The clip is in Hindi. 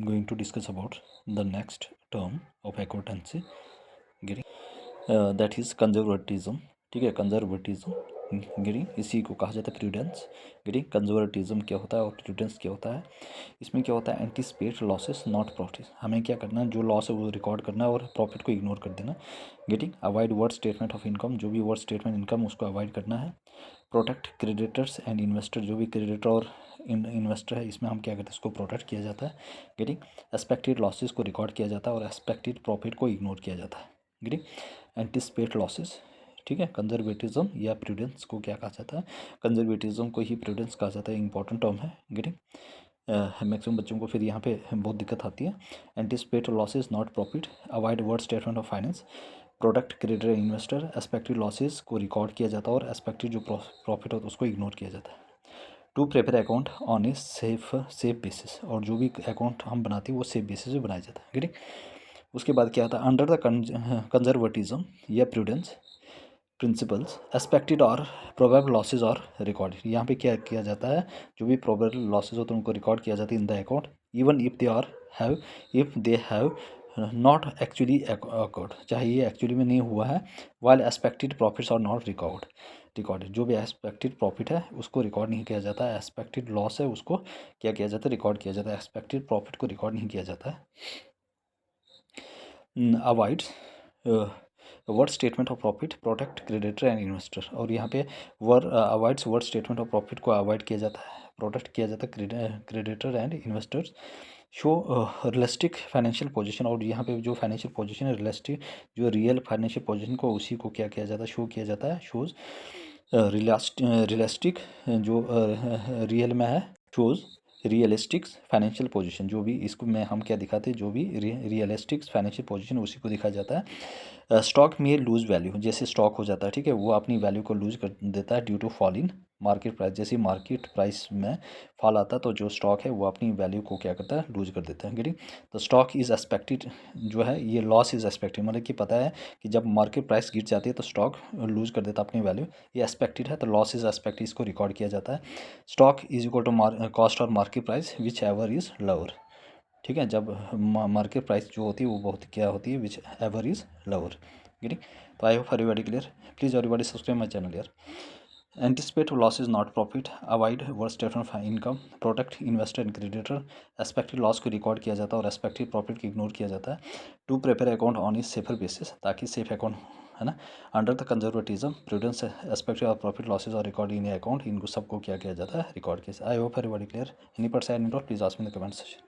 going to discuss about the next term of accountancy, getting that is conservatism. ठीक है, कंजर्वेटिज्म गिरी इसी को कहा जाता है प्रूडेंस। गिरी कंजर्वेटिज्म क्या होता है और प्रूडेंस क्या होता है? इसमें क्या होता है, एंटिसिपेट लॉसेस नॉट प्रॉफिट। हमें क्या करना है, जो लॉस है वो रिकॉर्ड करना है और प्रॉफिट को इग्नोर कर देना। Getting avoid word statement of income, जो भी वर्ड स्टेटमेंट इनकम उसको अवॉइड करना है। प्रोटेक्ट क्रेडिटर्स एंड इन्वेस्टर, जो भी क्रेडिटर और इन्वेस्टर है इसमें हम क्या करते हैं, उसको प्रोटेक्ट किया जाता है। गेटिंग एक्सपेक्टेड लॉसेस को रिकॉर्ड किया जाता है और एक्सपेक्टेड प्रॉफिट को इग्नोर किया जाता है। गेटिंग एंटिसिपेट लॉसेस, ठीक है। कंजर्वेटिज्म या प्रूडेंस को क्या कहा जाता है, कंजर्वेटिज्म को ही प्रूडेंस कहा जाता है। इंपॉर्टेंट टर्म है। गेटिंग मैक्सिमम बच्चों को फिर यहाँ पे बहुत दिक्कत आती है। Anticipate losses not profit, avoid word statement of finance, product creditor investor, expected losses को रिकॉर्ड किया जाता है और एक्सपेक्टेड जो प्रॉफिट होता है उसको इग्नोर किया जाता है। To prepare account on a safe basis, और जो भी अकाउंट हम बनाते हैं वो सेफ बेसिस पे बनाया जाता है। ठीक। उसके बाद क्या आता है, अंडर द कंजर्वेटिज्म या प्रूडेंस प्रिंसिपल्स एक्सपेक्टेड और प्रोबेबल लॉसेज और रिकॉर्ड। यहाँ पे क्या किया जाता है, जो भी प्रोबेबल लॉसेज होते हैं उनको रिकॉर्ड किया जाता है in the account, even if they have not actually accord, चाहे ये एक्चुअली में नहीं हुआ है। While expected profits are not recorded, जो भी एक्सपेक्टेड प्रॉफिट है उसको रिकॉर्ड नहीं किया जाता है। एक्सपेक्टेड लॉस है उसको क्या किया जाता है, रिकॉर्ड किया जाता है। एक्सपेक्टेड प्रॉफिट को रिकॉर्ड नहीं किया जाता है। Avoids word statement of profit, protect creditor and investor, और यहाँ पे avoids word statement of profit को अवॉइड किया जाता है, प्रोटेक्ट किया जाता है creditor and investors. Show realistic financial position, और यहाँ पे जो फाइनेंशियल पोजीशन है रियलिस्टिक, जो रियल फाइनेंशियल पोजीशन को उसी को क्या किया जाता है, शो किया जाता है। शोज रियलिस्टिक, जो रियल में है, शोज रियलिस्टिक फाइनेंशियल पोजीशन, जो भी इसको में हम क्या दिखाते हैं, जो भी रियलिस्टिक फाइनेंशियल पोजीशन उसी को दिखाया जाता है। स्टॉक में लूज वैल्यू, जैसे स्टॉक हो जाता है, ठीक है, वो अपनी वैल्यू को लूज कर देता है due to fall in market price. जैसे मार्केट प्राइस में फॉल आता है तो जो स्टॉक है वो अपनी वैल्यू को क्या करता है, लूज कर देता है। गेटिंग तो स्टॉक इज एक्सपेक्टेड, जो है ये लॉस इज एक्सपेक्टेड, मतलब कि पता है कि जब मार्केट प्राइस गिर जाती है तो स्टॉक लूज कर देता है अपनी वैल्यू, ये एक्सपेक्टेड है तो लॉस इज एक्सपेक्टेड, इसको रिकॉर्ड किया जाता है। Stock is equal to cost और market price whichever is lower, ठीक है, जब मार्केट प्राइस जो होती है वो बहुत क्या होती है, whichever is lower. Getting तो I hope everybody clear, please everybody subscribe my channel यार। Anticipate losses not profit, avoid word statement of income, protect investor and creditor, expected loss को रिकॉर्ड किया जाता है और एक्सपेक्टेड प्रॉफिट को इग्नोर किया जाता है। To prepare account on is safer basis, ताकि सेफ अकाउंट है ना। Under the conservatism prudence expected of profit losses और रिकॉर्ड इन अकाउंट, इनको सबको क्या किया जाता है, रिकॉर्ड किया। I hope everybody clear. Any person any doubt please ask me in the comment section.